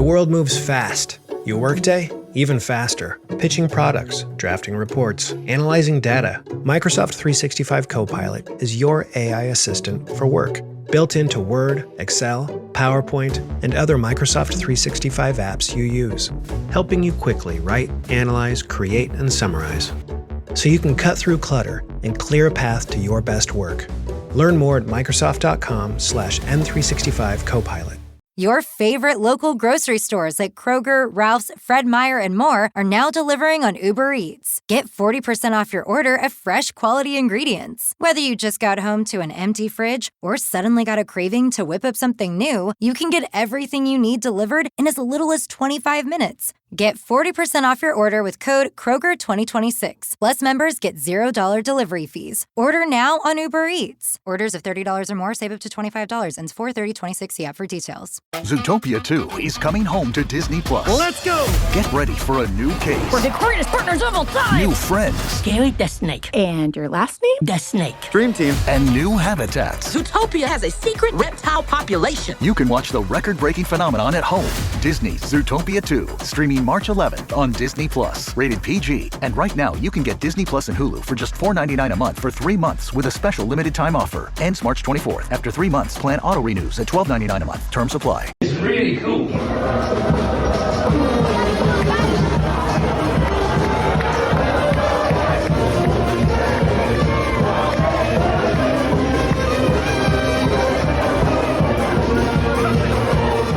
world moves fast. Your workday? Even faster. Pitching products, drafting reports, analyzing data. Microsoft 365 Copilot is your AI assistant for work. Built into Word, Excel, PowerPoint, and other Microsoft 365 apps you use. Helping you quickly write, analyze, create, and summarize. So you can cut through clutter and clear a path to your best work. Learn more at Microsoft.com/M365 Copilot. Your favorite local grocery stores like Kroger, Ralph's, Fred Meyer, and more are now delivering on Uber Eats. Get 40% off your order of fresh, quality ingredients. Whether you just got home to an empty fridge or suddenly got a craving to whip up something new, you can get everything you need delivered in as little as 25 minutes. Get 40% off your order with code Kroger2026. Plus, members get $0 delivery fees. Order now on Uber Eats. Orders of $30 or more save up to $25. Ends 4/30/26. See app for details. Zootopia 2 is coming home to Disney+. Let's go! Get ready for a new case. We're the greatest partners of all time! New friends. Scary the Snake. And your last name? The Snake. Dream Team. And new habitats. Zootopia has a secret reptile population. You can watch the record-breaking phenomenon at home. Disney's Zootopia 2, streaming March 11th on Disney+. Rated PG. And right now, you can get Disney Plus and Hulu for just $4.99 a month for 3 months with a special limited time offer. Ends March 24th. After 3 months, plan auto renews at $12.99 a month. Terms apply. It's really cool.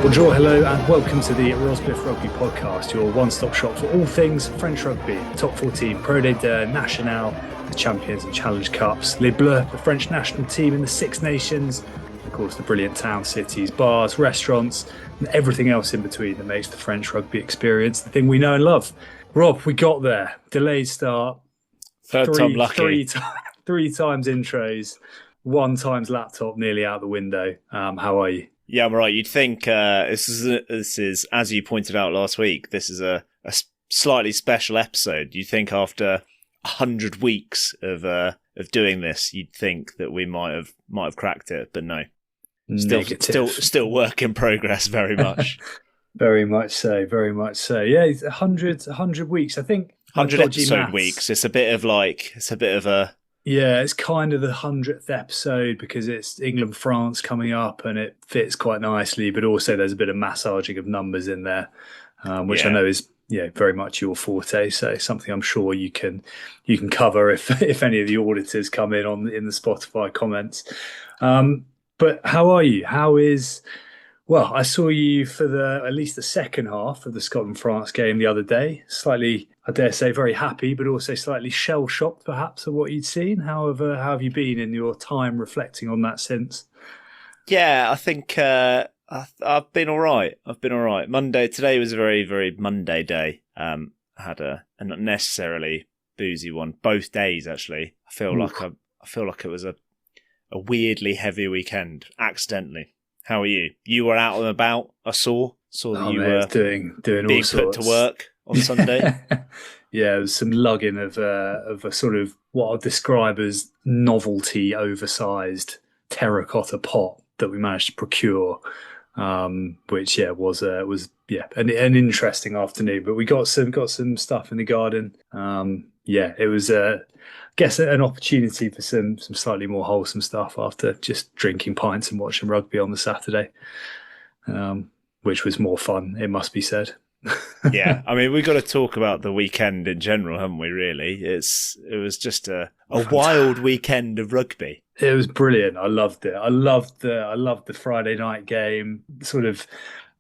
Bonjour, hello, and welcome to the Rosbiff Rugby Podcast, your one-stop shop for all things French rugby. Top 14, Pro de Nationale, the Champions and Challenge Cups, Les Bleus, the French national team in the Six Nations, of course the brilliant town cities, bars, restaurants, and everything else in between that makes the French rugby experience the thing we know and love. Rob, we got there. Delayed start. Third time lucky. Three times intros, 1 times laptop nearly out the window. How are you? Yeah, I'm right. You'd think this is, as you pointed out last week, this is a slightly special episode. You'd think after 100 weeks of doing this, you'd think that we might have cracked it, but no. Still work in progress, very much. Very much so. Yeah, 100 weeks. I think 100 episode weeks. It's a bit of a. Yeah, it's kind of the 100th episode because it's England-France coming up and it fits quite nicely, but also there's a bit of massaging of numbers in there, which I know is very much your forte. So something I'm sure you can cover if any of the auditors come in the Spotify comments. But how are you? Well, I saw you for at least the second half of the Scotland-France game the other day. Slightly, I dare say, very happy, but also slightly shell-shocked, perhaps, at what you'd seen. How have you been in your time reflecting on that since? Yeah, I think I've been all right. Today was a very, very Monday day. I had a not necessarily boozy one. Both days, actually. I feel like it was a weirdly heavy weekend, accidentally. How are you? You were out and about. I saw that you were doing being all sorts. Put to work on Sunday. Yeah, it was some lugging of a sort of what I'll describe as novelty, oversized terracotta pot that we managed to procure, which was an interesting afternoon. But we got some stuff in the garden. It was I guess an opportunity for some slightly more wholesome stuff after just drinking pints and watching rugby on the Saturday, which was more fun, it must be said. Yeah, I mean, we've got to talk about the weekend in general, haven't we, really? It was just a wild weekend of rugby. It was brilliant. I loved it. I loved the Friday night game, sort of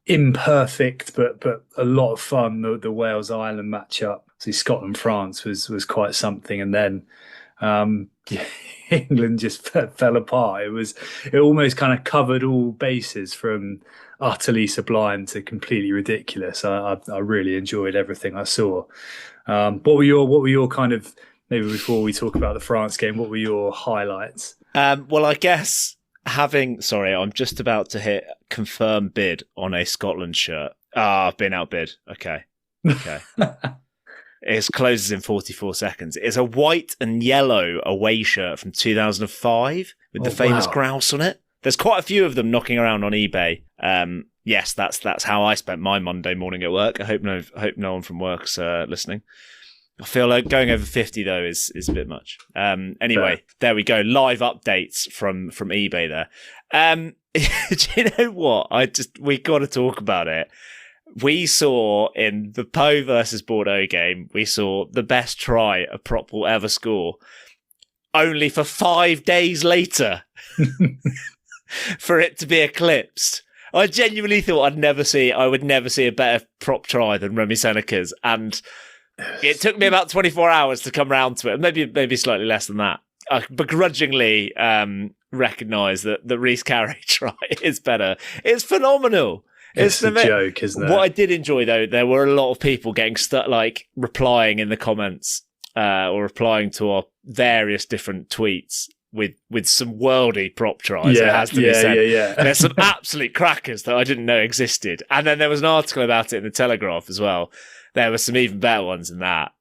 imperfect, but a lot of fun, the Wales-Ireland matchup. See, Scotland-France was quite something, and then England just fell apart. It almost kind of covered all bases from utterly sublime to completely ridiculous. I really enjoyed everything I saw. What were your kind of, maybe before we talk about the France game, what were your highlights? Well, I guess I'm just about to hit confirm bid on a Scotland shirt. I've been outbid. Okay. It closes in 44 seconds. It's a white and yellow away shirt from 2005 with the famous grouse on it. There's quite a few of them knocking around on eBay. yes, that's how I spent my Monday morning at work. I hope no one from work's listening. I feel like going over 50 though is a bit much. Anyway, There we go. Live updates from eBay there. Do you know what? We got to talk about it. We saw in the Pau versus Bordeaux game, we saw the best try a prop will ever score, only for 5 days later for it to be eclipsed. I genuinely thought I would never see a better prop try than Remy Seneca's, and it took me about 24 hours to come round to it, maybe slightly less than that. I begrudgingly recognise that the Rhys Carey try is better. It's phenomenal. It's a joke, isn't it? What I did enjoy, though, there were a lot of people getting stuck, like replying in the comments or replying to our various different tweets with some worldy prop tries. It has to be said. Yeah. There's some absolute crackers that I didn't know existed. And then there was an article about it in the Telegraph as well. There were some even better ones than that.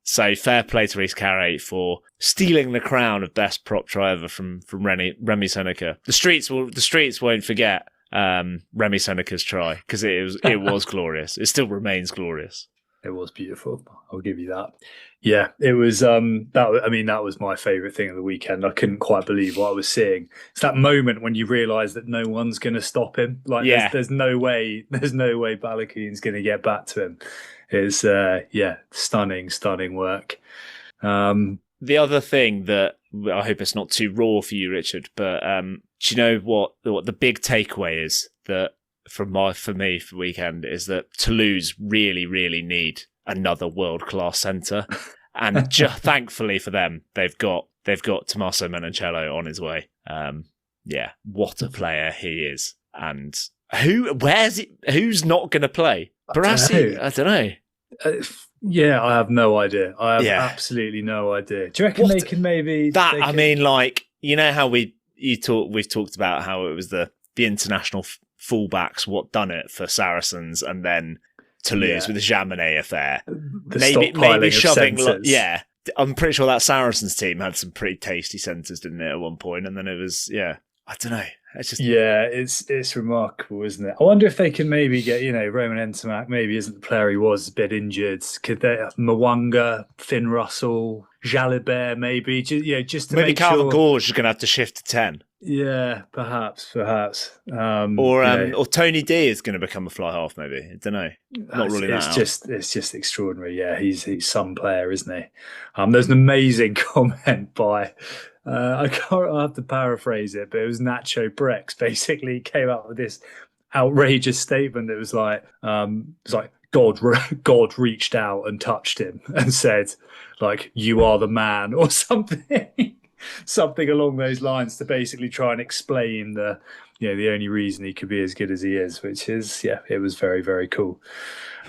So fair play to Rhys Carey for stealing the crown of best prop try ever from Remy Seneca. The streets won't forget Remy Seneca's try, because it was glorious. It still remains glorious. It was beautiful. I'll give you that. Yeah, it was. That was my favourite thing of the weekend. I couldn't quite believe what I was seeing. It's that moment when you realise that no one's going to stop him. Like, there's no way Balakoon's going to get back to him. It's stunning work. The other thing that I hope it's not too raw for you, Richard, but do you know what the big takeaway is that for me for the weekend is that Toulouse really, really need another world-class centre, and thankfully for them, they've got Tommaso Menoncello on his way. What a player he is, and who's not going to play? Barassi? I don't know. I have no idea. I have absolutely no idea. Do you reckon they can maybe... I mean, like, you know how we've talked about how it was the international fullbacks what done it for Saracens, and then Toulouse with the Jaminet affair. Maybe shoving... I'm pretty sure that Saracens team had some pretty tasty centres, didn't it, at one point? And then it was, I don't know. It's just... it's remarkable, isn't it? I wonder if they can maybe get, Roman Ntamack maybe isn't the player he was, a bit injured. Could they have Mwanga, Finn Russell, Jalibert maybe? Just to maybe make Calvin sure... Gorge is going to have to shift to 10. Yeah, perhaps. Or Tony D is going to become a fly half, maybe. I don't know. Not ruling that out. It's just extraordinary. Yeah, he's some player, isn't he? There's an amazing comment by... I have to paraphrase it, but it was Nacho Brex. Basically, he came out with this outrageous statement that was like, God reached out and touched him and said, like, you are the man, or something, something along those lines, to basically try and explain the only reason he could be as good as he is, which is, it was very, very cool.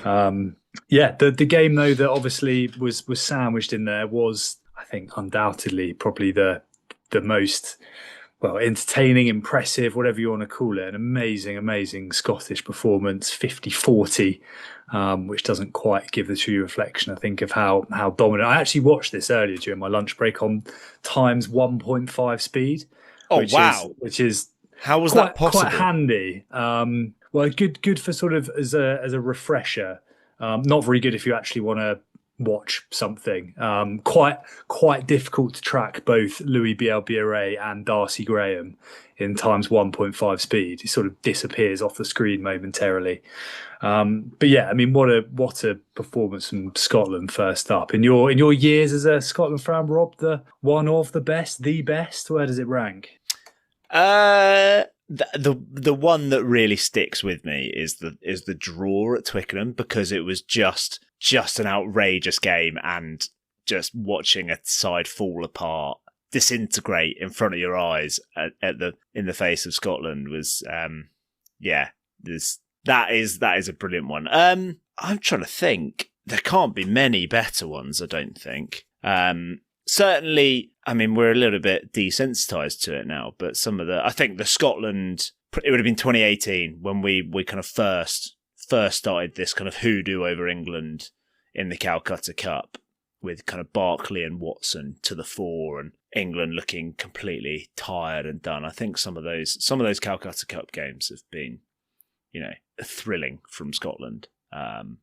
The game though that obviously was sandwiched in there was, I think, undoubtedly probably the most entertaining, impressive, whatever you want to call it, an amazing Scottish performance, 50-40, which doesn't quite give the true reflection, I think, of how dominant. I actually watched this earlier during my lunch break on times 1.5 speed. Which is how was that possible? Quite handy. Good for sort of as a refresher. Not very good if you actually want to watch something. Quite difficult to track both Louis Bielbiere and Darcy Graham in times 1.5 speed. He sort of disappears off the screen momentarily. What a performance from Scotland first up. In your years as a Scotland fan, Rob, the one of the best, where does it rank? The one that really sticks with me is the draw at Twickenham, because it was just an outrageous game, and just watching a side fall apart, disintegrate in front of your eyes in the face of Scotland was that is a brilliant one. I'm trying to think. There can't be many better ones, I don't think. Certainly, I mean, we're a little bit desensitized to it now, but I think the Scotland, it would have been 2018 when we kind of first started this kind of hoodoo over England in the Calcutta Cup, with kind of Barkley and Watson to the fore, and England looking completely tired and done. I think some of those Calcutta Cup games have been, thrilling from Scotland. And,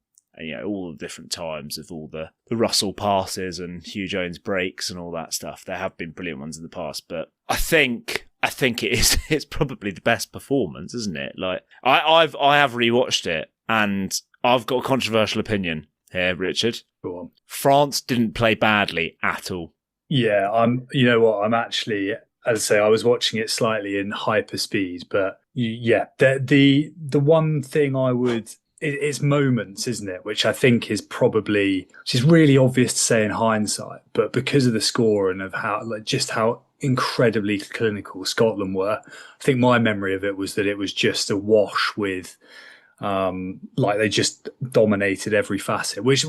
all the different times of all the Russell passes and Hugh Jones breaks and all that stuff. There have been brilliant ones in the past, but I think it's probably the best performance, isn't it? Like I have rewatched it and I've got a controversial opinion here, Richard. Go on. France didn't play badly at all. Yeah, I'm actually, as I say, I was watching it slightly in hyper speed, but the one thing I would, it's moments, isn't it? Which I think is really obvious to say in hindsight, but because of the score and of how incredibly clinical Scotland were, I think my memory of it was that it was just a wash with, they just dominated every facet, which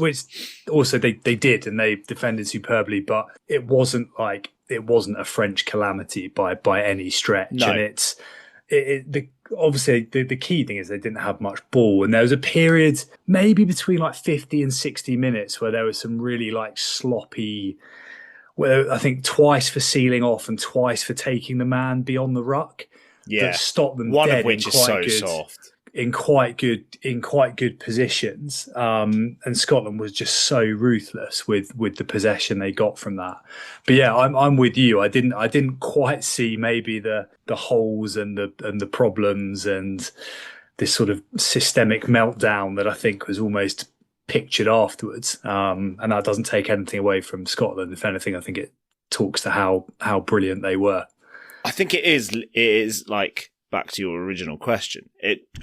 also they did, and they defended superbly, but it wasn't a French calamity by any stretch. No. And obviously the key thing is they didn't have much ball, and there was a period maybe between 50 and 60 minutes where there was some really sloppy, where I think twice for sealing off and twice for taking the man beyond the ruck. Yeah, that stopped them. One dead of which is so soft. In quite good positions, and Scotland was just so ruthless with the possession they got from that. But yeah, I'm with you. I didn't quite see maybe the holes and the problems and this sort of systemic meltdown that I think was almost pictured afterwards. And that doesn't take anything away from Scotland. If anything, I think it talks to how brilliant they were. I think it is like. Back to your original question,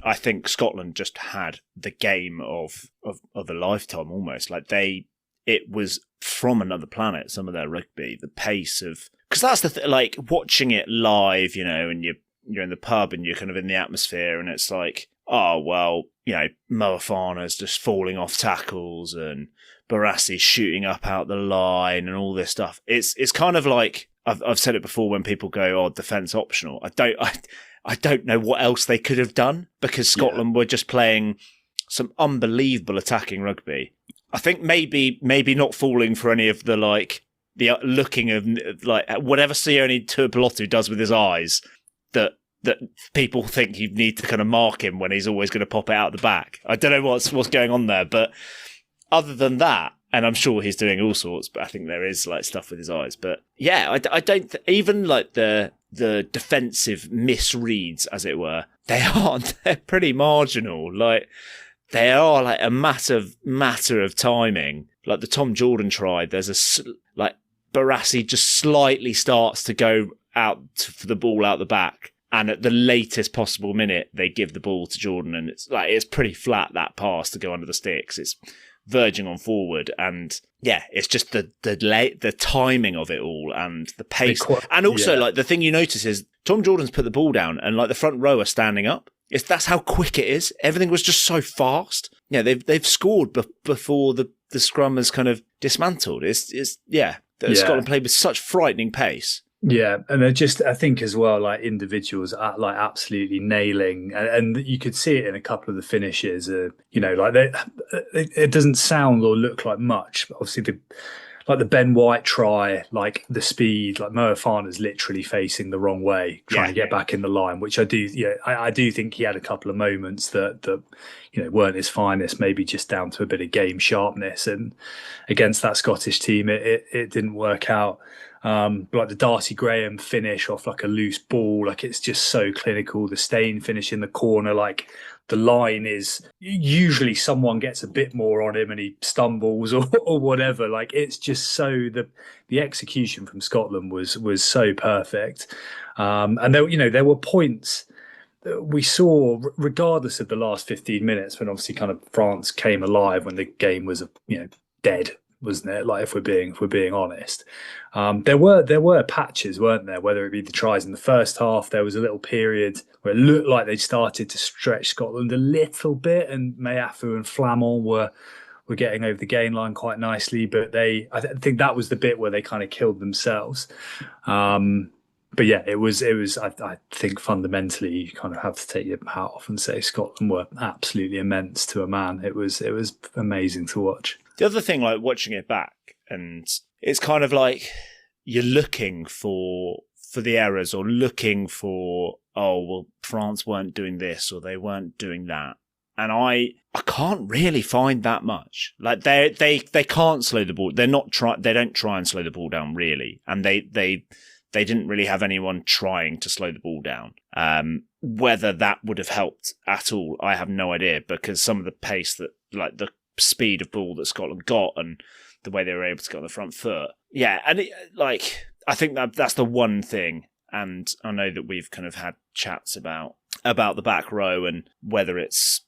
I think Scotland just had the game of a lifetime almost. It was from another planet, some of their rugby, the pace of, because that's the thing, watching it live, and you're in the pub and you're kind of in the atmosphere, and it's oh, well, Moafana's just falling off tackles and Barassi shooting up out the line and all this stuff. It's kind of like, I've said it before when people go, defence optional. I don't know what else they could have done, because Scotland were just playing some unbelievable attacking rugby. I think maybe not falling for any of the looking of whatever Sione Tuipulotu does with his eyes that people think you need to kind of mark him when he's always going to pop it out the back. I don't know what's going on there, but other than that, and I'm sure he's doing all sorts, but I think there is stuff with his eyes. But yeah, I don't even the defensive misreads, as it were, they're pretty marginal. They are a matter of timing. Like the Tom Jordan try, there's Barassi just slightly starts to go out for the ball out the back, and at the latest possible minute they give the ball to Jordan, and it's pretty flat, that pass to go under the sticks. It's verging on forward, and it's just the timing of it all and the pace, and also the thing you notice is Tom Jordan's put the ball down and the front row are standing up. That's how quick it is. Everything was just so fast. Yeah, they've scored before the scrum is kind of dismantled. Scotland played with such frightening pace. Yeah, and they're just, I think as well, individuals are absolutely nailing, and you could see it in a couple of the finishes. It doesn't sound or look like much, but obviously the Ben White try, the speed, Moafana's literally facing the wrong way, trying to get back in the line, which I do. I do think he had a couple of moments that weren't his finest, maybe just down to a bit of game sharpness, and against that Scottish team, it didn't work out. The Darcy Graham finish off a loose ball, it's just so clinical. The Stain finish in the corner, the line is usually someone gets a bit more on him and he stumbles or whatever. It's just so the execution from Scotland was so perfect. And there were points that we saw, regardless of the last 15 minutes, when obviously kind of France came alive, when the game was dead, wasn't it? If we're being honest, there were patches, weren't there? Whether it be the tries in the first half, there was a little period where it looked like they started to stretch Scotland a little bit, and Meafu and Flamand were getting over the gain line quite nicely. But I think that was the bit where they kind of killed themselves. But yeah, it was. I think fundamentally, you kind of have to take your hat off and say Scotland were absolutely immense to a man. It was amazing to watch. The other thing, watching it back, and it's kind of you're looking for the errors, or looking for, oh, well, France weren't doing this or they weren't doing that. And I can't really find that much. Like they can't slow the ball. They don't try and slow the ball down really. And they didn't really have anyone trying to slow the ball down. Whether that would have helped at all, I have no idea, because some of the pace that, like the speed of ball that Scotland got and the way they were able to get on the front foot. Yeah. And I think that's the one thing. And I know that we've kind of had chats about the back row and whether it's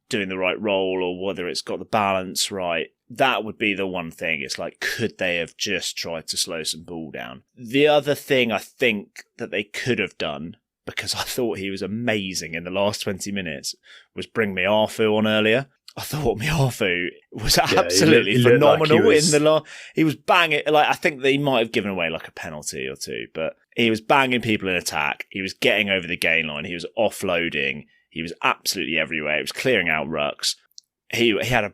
doing the right role or whether it's got the balance right. That would be the one thing. It's like, could they have just tried to slow some ball down? The other thing I think that they could have done, because I thought he was amazing in the last 20 minutes, was bring Murrayfield on earlier. I thought Murrayfield was absolutely phenomenal in the last. He was banging, like, I think they might have given away like a penalty or two, but he was banging people in attack. He was getting over the gain line. He was offloading. He was absolutely everywhere. He was clearing out rucks. He had a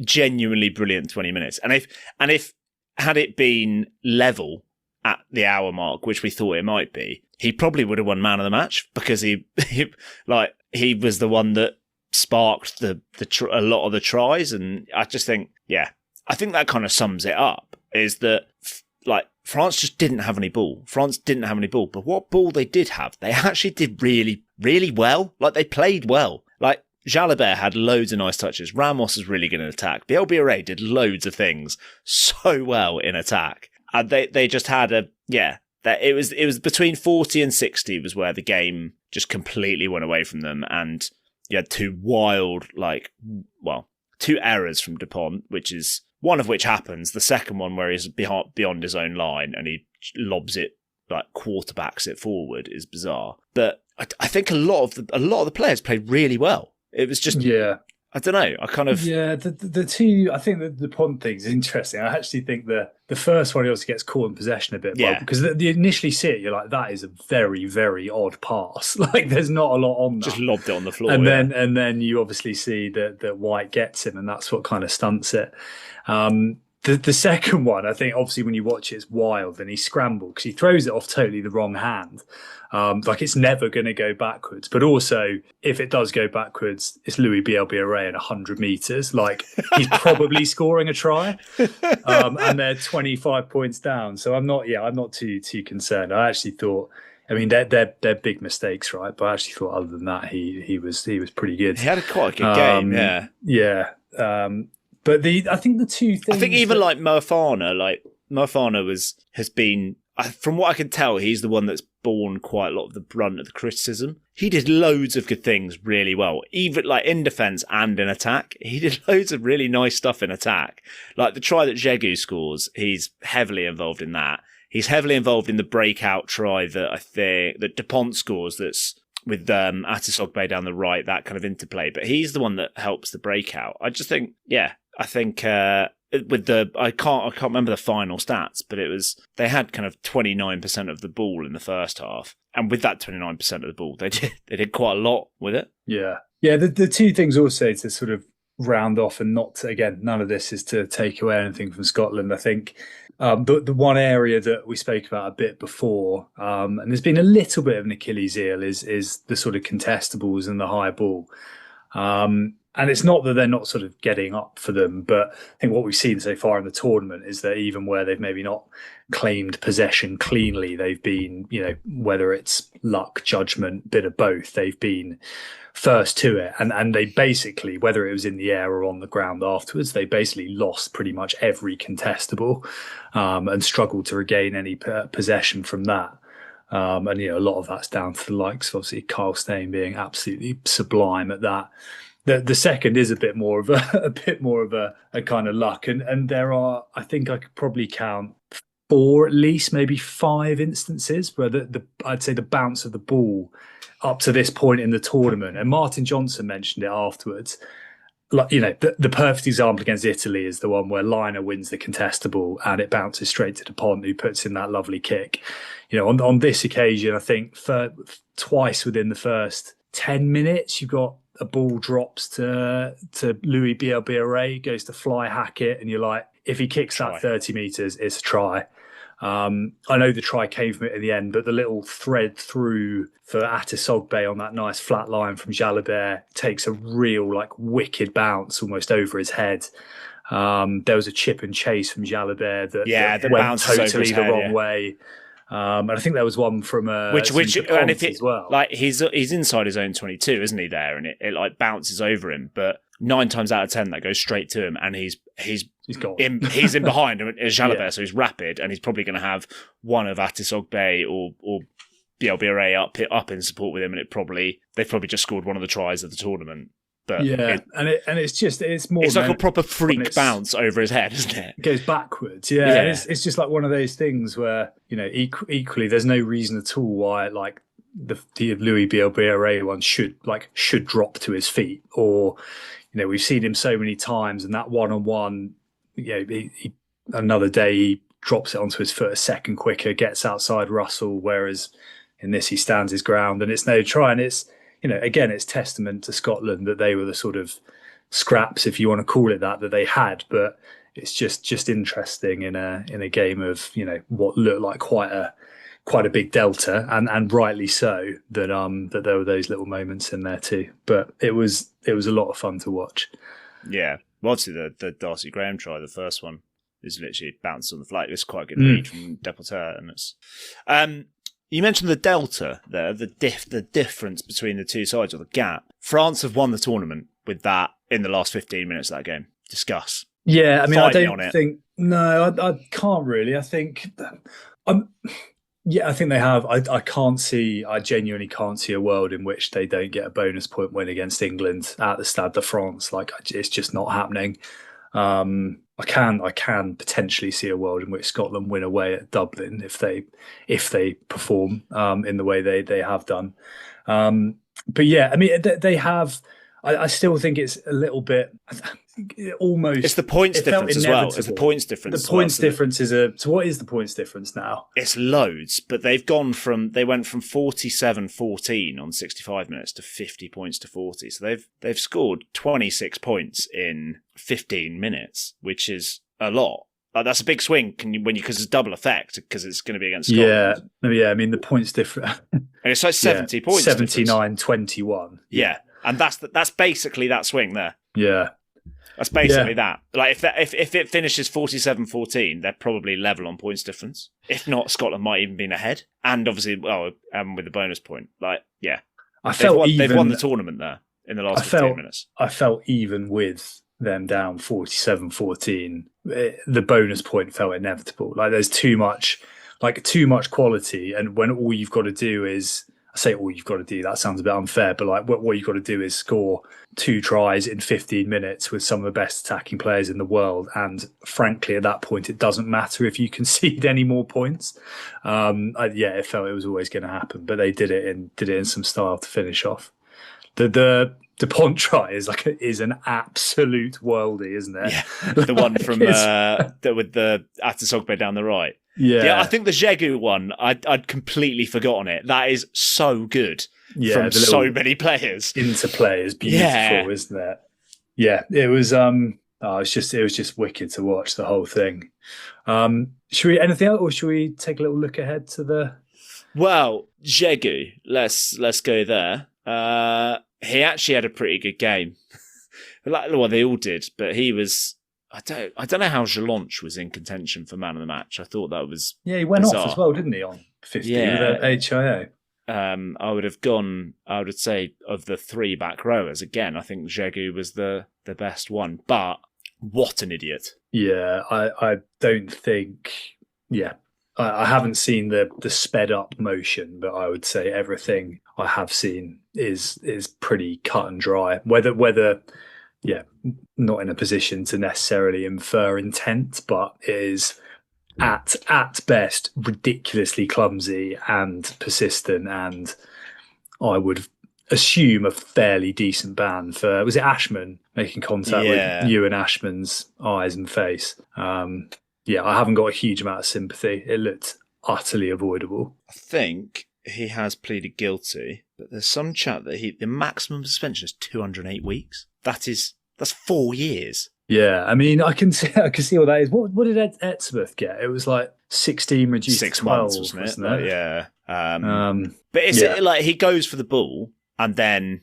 genuinely brilliant 20 minutes. And if had it been level at the hour mark, which we thought it might be, he probably would have won man of the match, because he was the one that sparked a lot of the tries. And I just think, I think that kind of sums it up, is that like France just didn't have any ball. But what ball they did have, they actually did really, really well. Like, they played well. Like, Jalabert had loads of nice touches. Ramos was really good in attack. The LBRA did loads of things so well in attack. And they just had it was between 40 and 60 was where the game just completely went away from them. And you had two errors from Dupont, one of which happens. The second one where he's beyond his own line and he lobs it, like quarterbacks it forward, is bizarre. But I think a lot of the players played really well. It was just, I don't know. I kind of... Yeah, the two... I think the Dupont thing is interesting. I actually think the first one, he also gets caught in possession a bit. Yeah. Because you initially see it, you're like, that is a very, very odd pass. Like, there's not a lot on that. Just lobbed it on the floor. And then you obviously see that White gets him, and that's what kind of stunts it. The second one, I think, obviously, when you watch it, it's wild, and he scrambled because he throws it off totally the wrong hand. Like, it's never going to go backwards. But also, if it does go backwards, it's Louis Bielbiaré at 100 metres. Like, he's probably scoring a try. And they're 25 points down. So I'm not too concerned. I actually thought, I mean, they're big mistakes, right? But I actually thought, other than that, he was pretty good. He had quite a good game, yeah. Yeah. But I think the two things... I think even like Mofana has been... From what I can tell, he's the one that's borne quite a lot of the brunt of the criticism. He did loads of good things really well, even like in defence and in attack. He did loads of really nice stuff in attack. Like the try that Jegu scores, he's heavily involved in that. He's heavily involved in the breakout try that Dupont scores, that's with Atisogbe down the right, that kind of interplay. But he's the one that helps the breakout. I just think, I think... I can't remember the final stats, but they had kind of 29% of the ball in the first half, and with that 29% of the ball, they did quite a lot with it. Yeah. The two things also to sort of round off, and not to, again, none of this is to take away anything from Scotland. I think the one area that we spoke about a bit before, and there's been a little bit of an Achilles heel, is the sort of contestables and the high ball. And it's not that they're not sort of getting up for them, but I think what we've seen so far in the tournament is that even where they've maybe not claimed possession cleanly, they've been, whether it's luck, judgment, bit of both, they've been first to it. And they basically, whether it was in the air or on the ground afterwards, they basically lost pretty much every contestable and struggled to regain any possession from that. And, a lot of that's down to the likes of, obviously, Kyle Steyn being absolutely sublime at that. The second is a bit more of a kind of luck, and there are, I think I could probably count 4 at least, maybe 5 instances where I'd say the bounce of the ball up to this point in the tournament, and Martin Johnson mentioned it afterwards. Like, the perfect example against Italy is the one where Liner wins the contestable and it bounces straight to Dupont, who puts in that lovely kick. On this occasion, I think twice within the first 10 minutes, you got a ball drops to Louis Bielbiaré, goes to fly hack it, and you're like, if he kicks that 30 metres, it's a try. I know the try came from it in the end, but the little thread through for Atisogbe on that nice flat line from Jalabert takes a real like wicked bounce almost over his head. There was a chip and chase from Jalabert that went totally the wrong way. And I think there was one from which and if it, as well. Like he's inside his own 22, isn't he? There, and it like bounces over him, but 9 times out of 10 that goes straight to him, and he's gone. He's in behind Jalabert, so he's rapid, and he's probably going to have one of Atisogbe or BLBRA up in support with him, and they've probably just scored one of the tries of the tournament. But it's more. It's like a proper freak bounce over his head, isn't it? It goes backwards. Yeah. It's just like one of those things where equally there's no reason at all why like the Louis BLBRA one should drop to his feet, or we've seen him so many times, and that one-on-one, he another day he drops it onto his foot a second quicker, gets outside Russell, whereas in this he stands his ground and it's no try. And it's again, it's testament to Scotland that they were the sort of scraps, if you want to call it that they had. But it's just interesting in a game of what looked like quite a big delta, and rightly so, that there were those little moments in there too. But it was a lot of fun to watch. Yeah, well, obviously the Darcy Graham try, the first one, is literally bounced on the flag. It's quite a good read from Deporter, and it's. You mentioned the delta there, the difference between the two sides, or the gap. France have won the tournament with that in the last 15 minutes of that game. Discuss. Yeah, I mean, I can't really. I think, I think they have. I genuinely can't see a world in which they don't get a bonus point win against England at the Stade de France. Like, it's just not happening. I can potentially see a world in which Scotland win away at Dublin if they perform in the way they have done. But yeah, I mean, they have. I still think it's a little bit almost. It's the points difference as well. It's the points difference. The points difference is so what is the points difference now? It's loads, but they went from 47-14 on 65 minutes to 50 points to 40. So they've scored 26 points in 15 minutes, which is a lot. That's a big swing because it's double effect, because it's going to be against Scotland. Yeah. I mean, the points difference. And it's like 70 points. 79-21. Yeah. And that's basically that swing there. Yeah. That's basically that. Like if it finishes 47-14, they're probably level on points difference. If not, Scotland might even be ahead. And obviously, with the bonus point. Like, yeah. They've won the tournament there in the last 15 minutes. I felt even with them down 47-14, the bonus point felt inevitable. Like, there's too much quality, and when all you've got to do is, I say all you've got to do, that sounds a bit unfair, but like what you've got to do is score 2 tries in 15 minutes with some of the best attacking players in the world. And frankly, at that point, it doesn't matter if you concede any more points. It felt it was always going to happen, but they did it in some style to finish off. The Dupont try is an absolute worldie, isn't it? Yeah, the one from with the Atisogbe down the right. Yeah, I think the Jegu one, I'd completely forgotten it. That is so good from so many players. Interplay is beautiful, isn't it? Yeah, it was. It was just wicked to watch the whole thing. Should we anything else, or should we take a little look ahead to the? Well, Jegu, let's go there. He actually had a pretty good game. Well, they all did, but he was. I don't know how Jalonche was in contention for man of the match. I thought that was he went bizarre. off as well, didn't he, on 50 with HIO? I would say of the 3 back rowers, again, I think Jegu was the best one. But what an idiot. Yeah, I don't think... Yeah, I haven't seen the sped up motion, but I would say everything I have seen is pretty cut and dry. Whether not in a position to necessarily infer intent, but it is at best ridiculously clumsy and persistent, and I would assume a fairly decent ban for, was it Ashman making contact with Ewan Ashman's eyes and face? I haven't got a huge amount of sympathy. It looked utterly avoidable. I think he has pleaded guilty, but there's some chat that the maximum suspension is 208 weeks. That's 4 years. Yeah, I mean, I can see what that is. What did Etzebeth get? It was like 16 reduced 6 to 12, months, wasn't it? wasn't it? Yeah. But it's like he goes for the ball, and then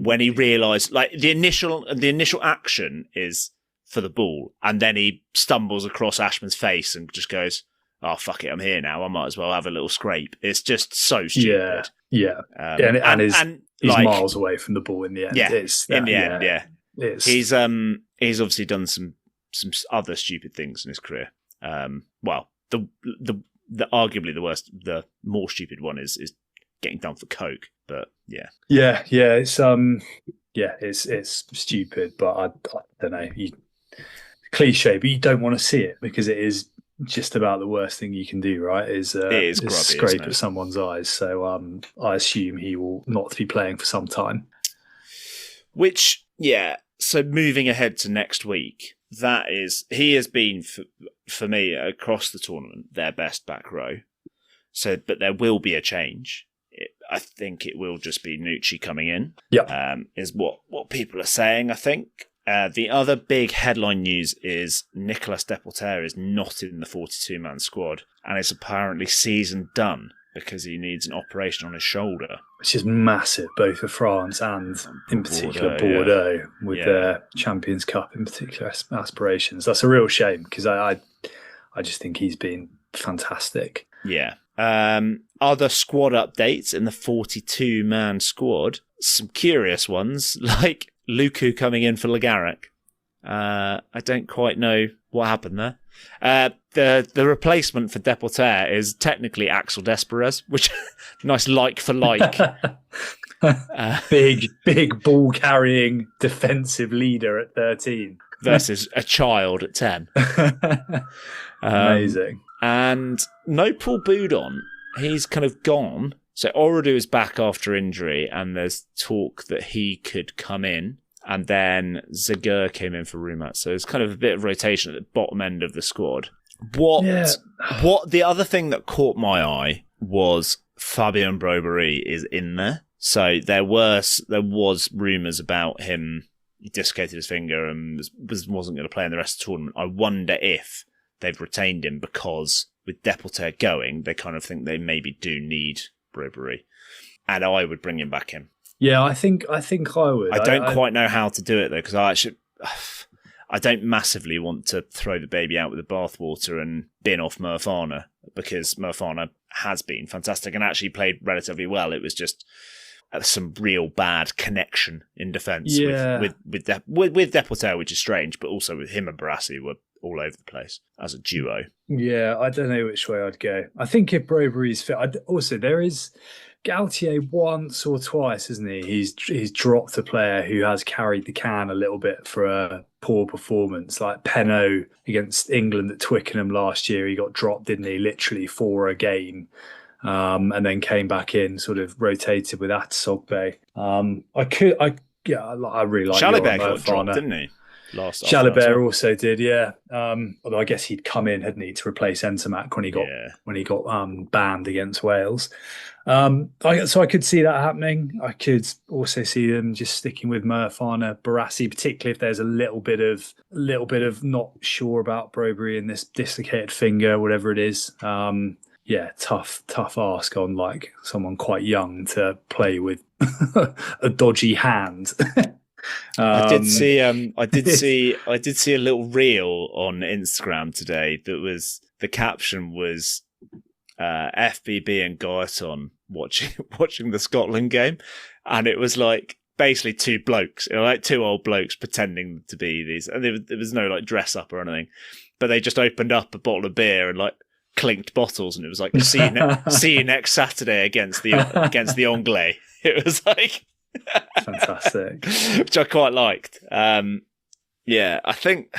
when he realised, like the initial action is for the ball, and then he stumbles across Ashman's face and just goes, "Oh fuck it, I'm here now. I might as well have a little scrape." It's just so stupid. Yeah. He's like, miles away from the ball in the end. Yeah, He's obviously done some other stupid things in his career. Well, the arguably the more stupid one is getting done for coke. But yeah. It's stupid, but I don't know. Cliche, but you don't want to see it because it is just about the worst thing you can do, right? Is grubby, scrape at someone's eyes. So I assume he will not be playing for some time. Which, yeah. So moving ahead to next week, he has been for me across the tournament their best back row. So, but there will be a change. I think it will just be Nucci coming in. Yeah, is what people are saying. I think. The other big headline news is Nicolas Deporter is not in the 42-man squad and is apparently season done because he needs an operation on his shoulder. Which is massive, both for France and in particular Bordeaux, with their Champions Cup in particular aspirations. That's a real shame because I just think he's been fantastic. Yeah. Other squad updates in the 42-man squad. Some curious ones, like Luku coming in for Legaric. I don't quite know what happened there. The replacement for Deporter is technically Axel Desperez, which nice like for like. Big ball carrying defensive leader at 13 versus a child at 10. Amazing. And no Paul Boudon. He's kind of gone. So Oredu is back after injury, and there's talk that he could come in. And then Zagur came in for Rumat. So it's kind of a bit of rotation at the bottom end of the squad. What the other thing that caught my eye was Fabien Brobery is in there. So there was rumours about him. He dislocated his finger and wasn't going to play in the rest of the tournament. I wonder if they've retained him because with Deporter going, they kind of think they maybe do need Brobery. And I would bring him back in. Yeah, I think I would. I don't quite know how to do it though, because I don't massively want to throw the baby out with the bathwater and bin off Murfana, because Murfana has been fantastic and actually played relatively well. It was just some real bad connection in defence with Deporter, which is strange, but also with him and Barassi were all over the place as a duo. Yeah, I don't know which way I'd go. I think if Brobery's fit, also there is Gaultier once or twice, isn't he? He's dropped a player who has carried the can a little bit for a poor performance, like Penaud against England at Twickenham last year. He got dropped, didn't he? Literally for a game, and then came back in, sort of rotated with Atasogbe. I really like Chalobert got dropped, didn't he? Chalobert also did, yeah. Although I guess he'd come in, hadn't he, to replace Entermac when he got banned against Wales. So I could see that happening. I could also see them just sticking with Murfana, Barassi, particularly if there's a little bit of not sure about Brobery and this dislocated finger, whatever it is. Tough ask on like someone quite young to play with a dodgy hand. I did see a little reel on Instagram today that was, the caption was FBB and Gaetan watching the Scotland game, and it was like basically two blokes, like two old blokes pretending to be these, and there was no like dress up or anything, but they just opened up a bottle of beer and like clinked bottles, and it was like see you next Saturday against the Anglais. It was like fantastic, which I quite liked. I think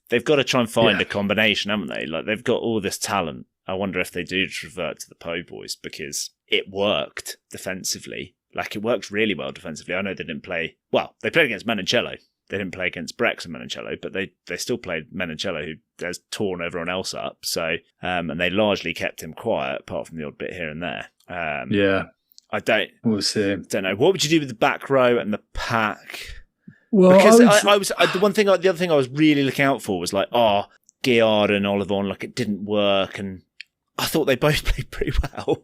they've got to try and find a combination, haven't they? Like they've got all this talent. I wonder if they do revert to the Po boys, because it worked defensively. Like it worked really well defensively. I know they didn't play well. They played against Menoncello. They didn't play against Brex and Menoncello, but they still played Menoncello, who has torn everyone else up. So and they largely kept him quiet, apart from the odd bit here and there. We'll see. Don't know. What would you do with the back row and the pack? Well, because the other thing I was really looking out for was like, Guillard and Olivon, like it didn't work, and I thought they both played pretty well.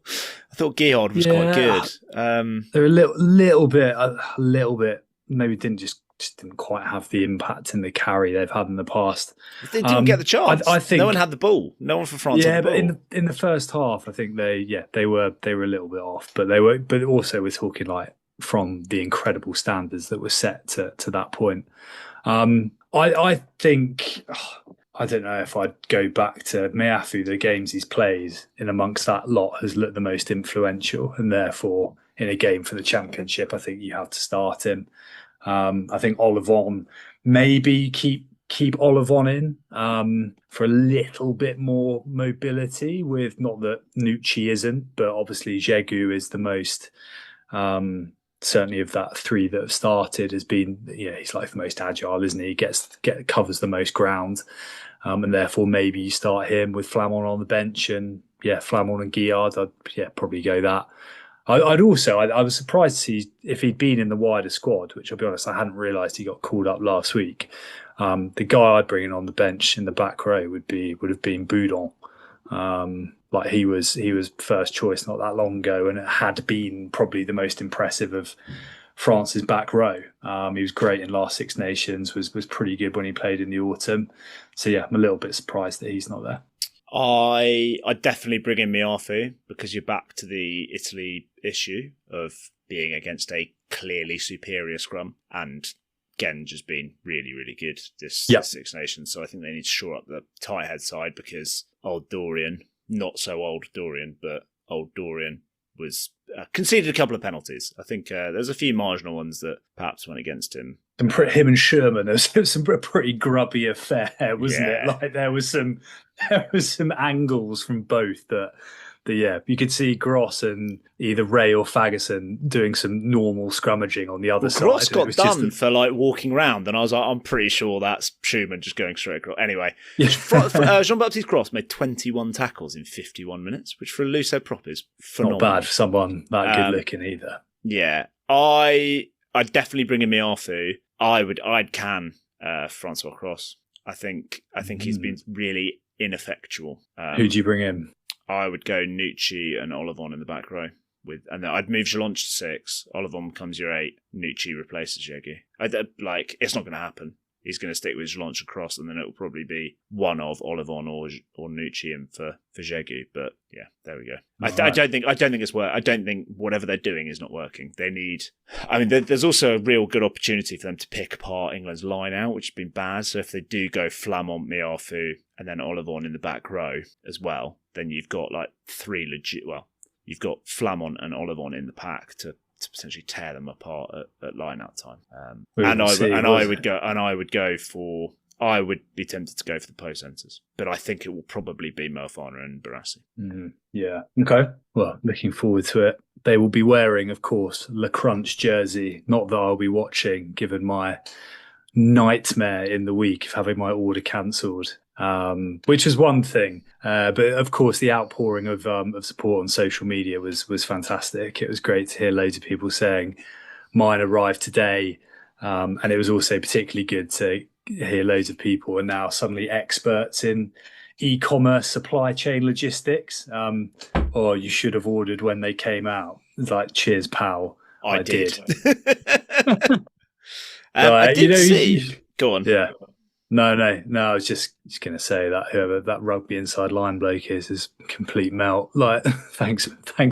I thought Guillard was quite good. They're a little bit, maybe just didn't quite have the impact and the carry they've had in the past. They didn't get the chance. I think no one had the ball. No one for France had the ball. Yeah, but in the first half, I think they were a little bit off, but also we're talking like from the incredible standards that were set to that point. I think. I don't know if I'd go back to Meafu, the games he's played in amongst that lot has looked the most influential, and therefore in a game for the championship, I think you have to start him. I think Olivon, maybe keep Olivon in for a little bit more mobility, with not that Nucci isn't, but obviously Jegu is the most, certainly of that three that have started, has been, he's like the most agile, isn't he? He covers the most ground. And therefore maybe you start him with Flamon on the bench, and Flamon and Guillard, I'd probably go that. I was surprised to see if he'd been in the wider squad, which I'll be honest, I hadn't realised he got called up last week. The guy I'd bring in on the bench in the back row would have been Boudon. Like he was first choice not that long ago, and it had been probably the most impressive of France's back row. He was great in last Six Nations, was pretty good when he played in the autumn. So I'm a little bit surprised that he's not there. I definitely bring in Miafu, because you're back to the Italy issue of being against a clearly superior scrum, and Genge has been really, really good this Six Nations. So I think they need to shore up the tight head side, because old Dorian, not so old Dorian, but old Dorian was conceded a couple of penalties. I think there's a few marginal ones that perhaps went against him. Him and Sherman, there was some pretty grubby affair, wasn't it? Like there was some angles from both that you could see Gross and either Ray or Fagerson doing some normal scrummaging on the other side. Gross got done for like walking round, and I was like, I'm pretty sure that's Schumann just going straight across. Anyway, Jean-Baptiste Gross made 21 tackles in 51 minutes, which for a Lucé prop is phenomenal. Not bad for someone that good looking either. Yeah, I'd definitely bring in Miafu. I'd can Francois Cross. I think he's been really ineffectual. Who'd you bring in? I would go Nucci and Olivon in the back row, and then I'd move Jelonch to 6. Olivon becomes your 8. Nucci replaces Jegu. It's not going to happen. He's going to stick with Jelonch across, and then it will probably be one of Olivon or Nucci in for Jegu. But there we go. I don't think it's work. I don't think whatever they're doing is not working. They need. I mean, there's also a real good opportunity for them to pick apart England's line out, which has been bad. So if they do go Flamont, Miafu, and then Olivon in the back row as well, then you've got like 3 legit. Well, you've got Flamont and Olivon in the pack to potentially tear them apart at line-out time. I would be tempted to go for the post centres, but I think it will probably be Mofana and Barassi. Mm-hmm. Yeah. Okay. Well, looking forward to it. They will be wearing, of course, Le Crunch jersey. Not that I'll be watching, given my nightmare in the week of having my order cancelled. Which is one thing, but of course the outpouring of support on social media was fantastic. It was great to hear loads of people saying mine arrived today, and it was also particularly good to hear loads of people are now suddenly experts in e-commerce supply chain logistics. Or you should have ordered when they came out. It's like, cheers, pal. I did. I did see. Go on. Yeah. No. I was just going to say that whoever that Rugby Inside Line bloke is complete melt. Like, thanks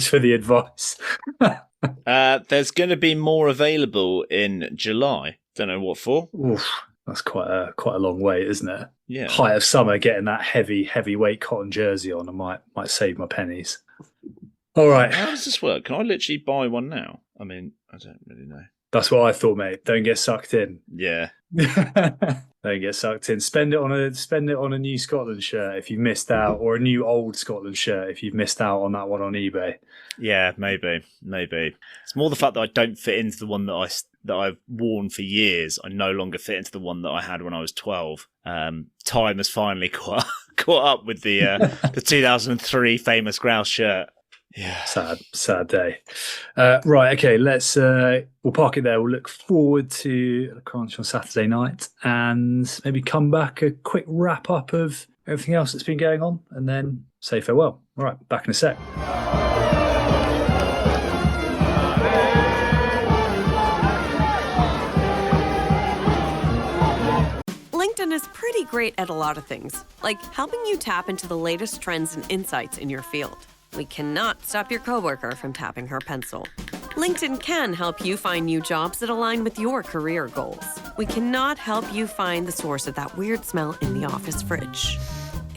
for the advice. There's going to be more available in July. Don't know what for. Oof, that's quite a long wait, isn't it? Yeah. Height of summer, getting that heavyweight cotton jersey on, I might save my pennies. All right. How does this work? Can I literally buy one now? I mean, I don't really know. That's what I thought, mate. Don't get sucked in. Yeah. Don't get sucked in. Spend it on a new Scotland shirt if you've missed out, or a new old Scotland shirt if you've missed out on that one on eBay. Yeah, maybe. It's more the fact that I don't fit into the one that I've worn for years. I no longer fit into the one that I had when I was 12. Time has finally caught up with the 2003 famous grouse shirt. Yeah. Sad day. Right, okay, we'll park it there. We'll look forward to the crunch on Saturday night and maybe come back, a quick wrap up of everything else that's been going on, and then say farewell. All right, back in a sec. LinkedIn is pretty great at a lot of things, like helping you tap into the latest trends and insights in your field. We cannot stop your coworker from tapping her pencil. LinkedIn can help you find new jobs that align with your career goals. We cannot help you find the source of that weird smell in the office fridge.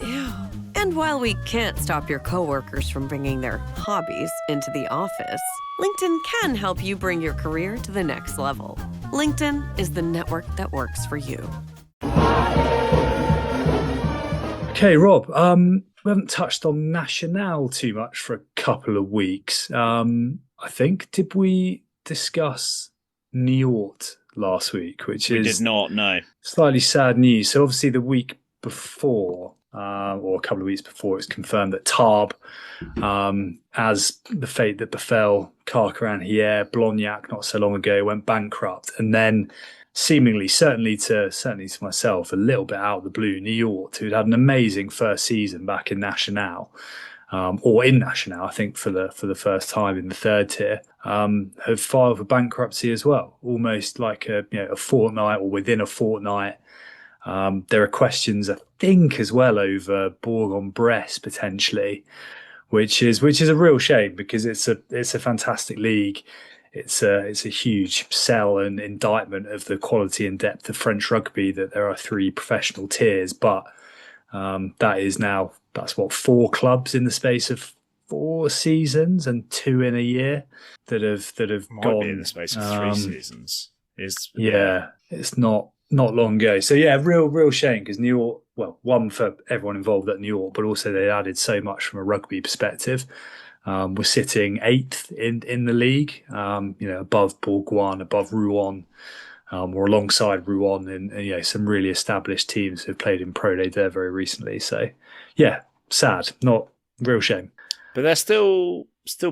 Ew. And while we can't stop your coworkers from bringing their hobbies into the office, LinkedIn can help you bring your career to the next level. LinkedIn is the network that works for you. Okay, Rob, we haven't touched on Nationale too much for a couple of weeks. I think, did we discuss Niort last week, which we did not, no. Slightly sad news. So obviously the week before, or a couple of weeks before, it's confirmed that Tarbes, as the fate that befell Carcaran here, Blognac not so long ago, went bankrupt, and then seemingly, certainly to myself, a little bit out of the blue, Niort, who'd had an amazing first season back in Nationale, or in Nationale, I think for the first time in the third tier, have filed for bankruptcy as well, almost like a fortnight or within a fortnight. There are questions, I think, as well over Bourg-en-Bresse potentially, which is a real shame because it's a fantastic league. It's a huge sell and indictment of the quality and depth of French rugby that there are 3 professional tiers, but that's 4 clubs in the space of 4 seasons and 2 in a year that have gone be in the space of 3 seasons. It's not long ago. So yeah, real shame because Niort, well, one for everyone involved at Niort, but also they added so much from a rugby perspective. We're sitting 8th in the league, above Bourgoin, above Rouen, or alongside Rouen, and some really established teams who've played in Pro Day there very recently. So, yeah, sad, not real shame. But they're still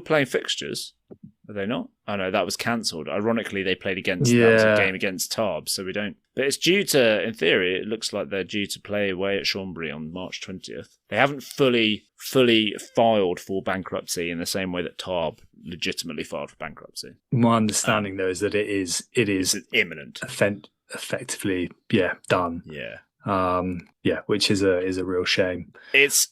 playing fixtures, are they not? Oh no, that was cancelled. Ironically, they played that was a game against Tarbes, so we don't. But it's due to, in theory, it looks like they're due to play away at Chambéry on March 20th. They haven't fully filed for bankruptcy in the same way that Tarbes legitimately filed for bankruptcy. My understanding, though, is that it is imminent, effectively, done. Yeah, which is a real shame. It's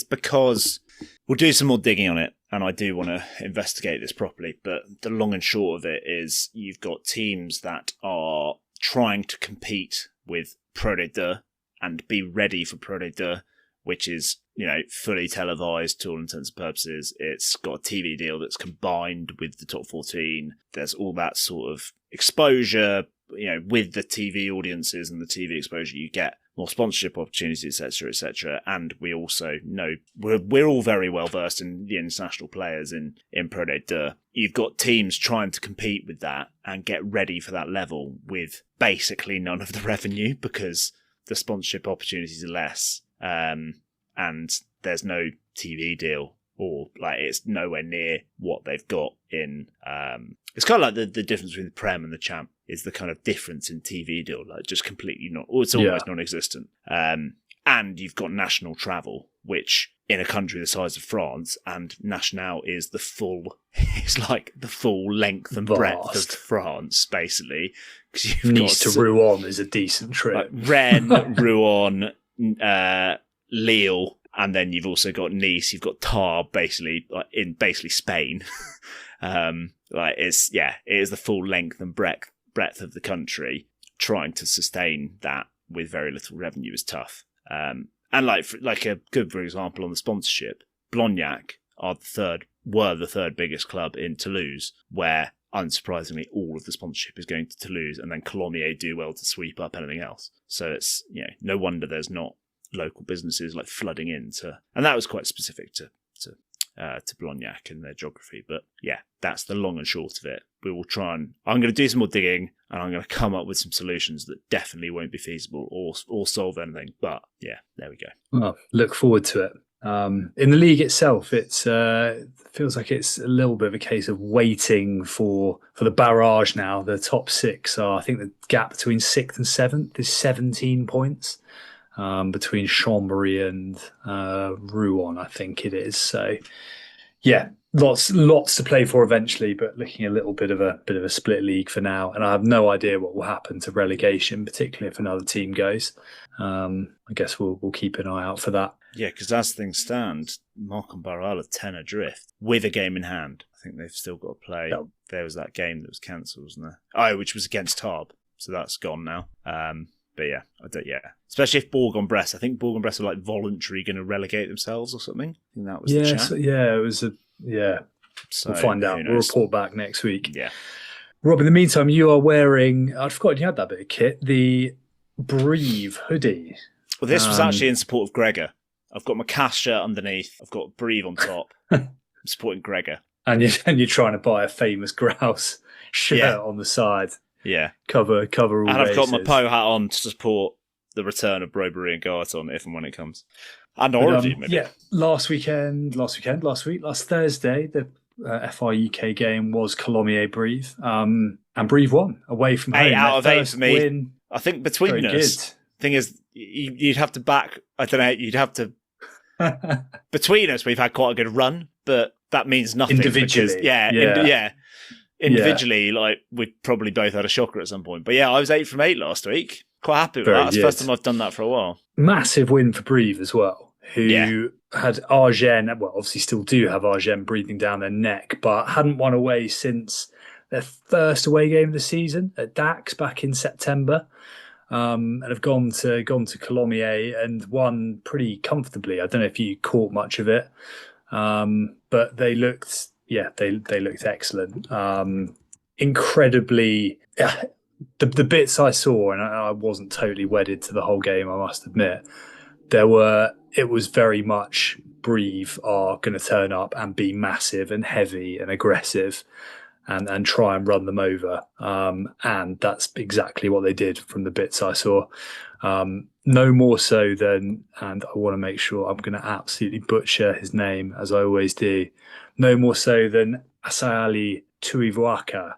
because we'll do some more digging on it, and I do want to investigate this properly. But the long and short of it is, you've got teams that are trying to compete with Pro de Deux and be ready for Pro de Deux, which is, fully televised to all intents and purposes. It's got a TV deal that's combined with the top 14. There's all that sort of exposure, with the TV audiences and the TV exposure, you get more sponsorship opportunities, etc. And we also know we're all very well versed in the international players in Pro de Deux. You've got teams trying to compete with that and get ready for that level with basically none of the revenue because the sponsorship opportunities are less, and there's no TV deal, or it's nowhere near what they've got in. It's kind of like the difference between the Prem and the Champ is the kind of difference in TV deal, just completely it's almost non-existent. And you've got national travel, which in a country the size of France, and Nationale is it's like the full length and breadth of France, basically. Nice to Rouen is a decent trip. Rennes, Rouen, Lille, and then you've also got Nice. You've got Tarbes, basically in Spain. It is the full length and breadth of the country. Trying to sustain that with very little revenue is tough. And like a good example on the sponsorship, Blognac were the third biggest club in Toulouse, where unsurprisingly all of the sponsorship is going to Toulouse, and then Colomiers do well to sweep up anything else. So it's no wonder there's not local businesses flooding into, and that was quite specific to Blognac and their geography. But yeah, that's the long and short of it. We will I'm going to do some more digging, and I'm going to come up with some solutions that definitely won't be feasible or solve anything. But yeah, there we go. Well, look forward to it. In the league itself, it's feels like it's a little bit of a case of waiting for the barrage now. The top six are, I think the gap between 6th and 7th is 17 points between Chambéry and Rouen, I think it is. So, yeah, lots to play for eventually, but looking a little bit of a split league for now. And I have no idea what will happen to relegation, particularly if another team goes. I guess we'll keep an eye out for that. Yeah, because as things stand, Morecambe Barral are 10 adrift with a game in hand. I think they've still got to play. Yep. There was that game that was cancelled, wasn't there? Oh, which was against Tarbes, so that's gone now. But yeah, especially if Bourg-en-Bresse. I think Bourg-en-Bresse are like voluntarily going to relegate themselves or something. I think that was the chat. It was So we'll find out. We'll report back next week. Yeah. Rob, in the meantime, you are wearing, I'd forgotten you had that bit of kit, the Brive hoodie. Well, this was actually in support of Gregor. I've got my cast shirt underneath. I've got Brive on top. I'm supporting Gregor. And you're trying to buy a famous grouse shirt on the side. Yeah. Cover all And I've got bases. my Poe hat on to support the return of Brobery and Garton if and when it comes. And all of you, maybe. Yeah, last Thursday, the FI UK game was Colomiers Brive. And Brive won away from home. 8 out of 8 for me. Win. I think between us, thing is, you'd have to back, I don't know, you'd have to, between us, we've had quite a good run, but that means nothing. Individually. Because, individually, like, we probably both had a shocker at some point. But yeah, I was 8 from 8 last week. Quite happy with that. That's the first time I've done that for a while. Massive win for Brive as well, who had Argennes, well, obviously still do have Argennes breathing down their neck, but hadn't won away since their first away game of the season at Dax back in September. And have gone to Colomiers and won pretty comfortably. I don't know if you caught much of it, but they looked excellent. Incredibly, the bits I saw, and I wasn't totally wedded to the whole game, I must admit. It was very much Brive are going to turn up and be massive and heavy and aggressive. And try and run them over. And that's exactly what they did from the bits I saw. No more so than, and I want to make sure I'm going to absolutely butcher his name, as I always do, no more so than Asayali Tuivuaka,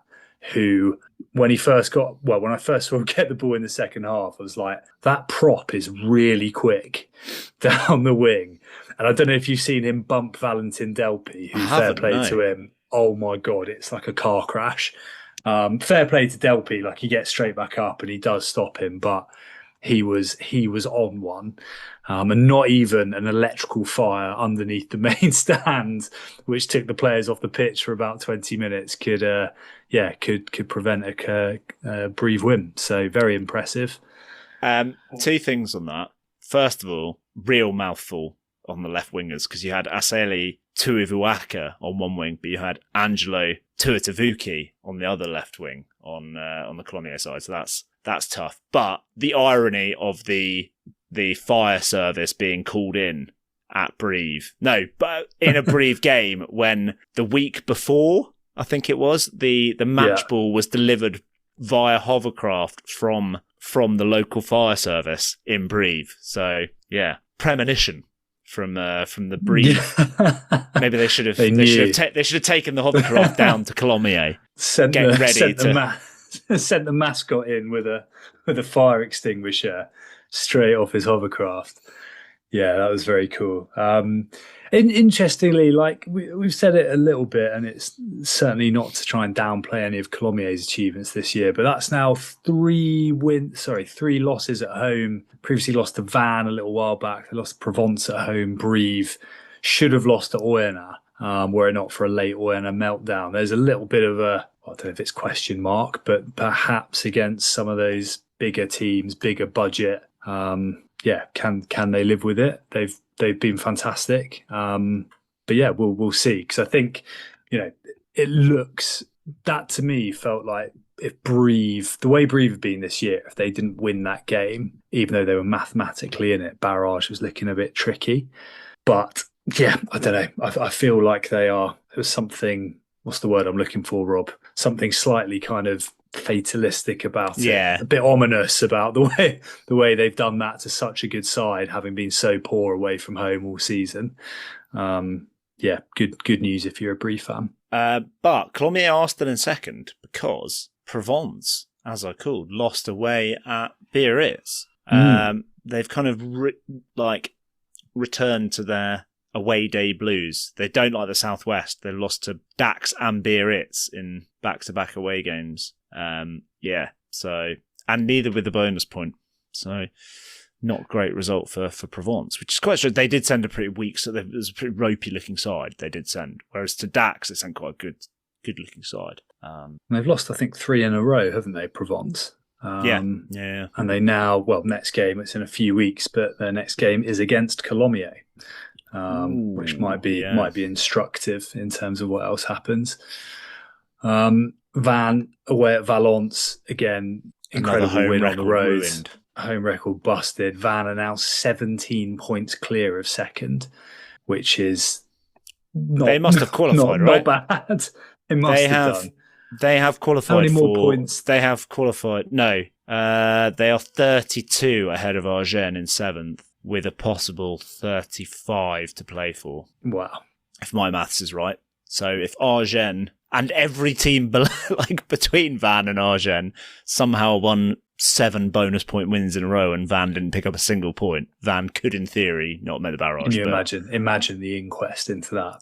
who, when I first saw him get the ball in the second half, I was like, that prop is really quick down the wing. And I don't know if you've seen him bump Valentin Delpy, who fair play to him. Oh my God, it's like a car crash. Fair play to Delpy, like he gets straight back up and he does stop him, but he was on one. And not even an electrical fire underneath the main stand, which took the players off the pitch for about 20 minutes, could prevent a Brive win. So very impressive. 2 things on that. First of all, real mouthful on the left wingers, because you had Aseli Tuivuaka on one wing, but you had Angelo Tuatavuki on the other left wing on the Colomiers side. So that's tough. But the irony of the fire service being called in at Brive, but in a Brive game when the week before, I think it was, the match ball was delivered via hovercraft from the local fire service in Brive. So yeah, premonition from the Brive. Maybe they should have taken the hovercraft down to Colomiers. Sent the mascot in with a fire extinguisher straight off his hovercraft. Yeah, that was very cool. Interestingly, like we've said it a little bit, and it's certainly not to try and downplay any of Colomiers' achievements this year, but that's now 3 losses at home. Previously lost to Vannes a little while back. They lost to Provence at home. Brive should have lost to Oyonnax, were it not for a late Oyonnax meltdown. There's a little bit of I don't know if it's question mark, but perhaps against some of those bigger teams, bigger budget, can they live with it? They've been fantastic, but yeah, we'll see. Because I think it looks, that to me felt like if Brive, the way Brive have been this year, if they didn't win that game, even though they were mathematically in it, barrage was looking a bit tricky. But yeah, I don't know. I feel like they are. It was something. What's the word I'm looking for, Rob? Something slightly kind of fatalistic about it. Yeah. A bit ominous about the way they've done that to such a good side, having been so poor away from home all season. Good news if you're a Brie fan. But Colomiers are still in second because Provence, as I called, lost away at Biarritz. They've kind of returned to their away day blues. They don't like the Southwest. They lost to Dax and Biarritz in back-to-back away games. So, and neither with the bonus point. So, not a great result for Provence, which is quite strange. They did send a pretty weak, so it was a pretty ropey-looking side they did send. Whereas to Dax, they sent quite a good-looking side. They've lost, I think, 3 in a row, haven't they, Provence? Yeah. And they now, next game, it's in a few weeks, but their next game is against Colomiers, which might be instructive in terms of what else happens. Van away at Valence, again, incredible win on the road. Ruined. Home record busted. Van are now 17 points clear of second, which is they must have qualified, right? Not bad. It must have done. They have qualified. How many more points? They have qualified. No, they are 32 ahead of Agen in 7th, with a possible 35 to play for. Wow. If my maths is right. So if Agen and every team between Van and Agen somehow won 7 bonus point wins in a row and Van didn't pick up a single point, Van could, in theory, not make the barrage. Can you imagine the inquest into that?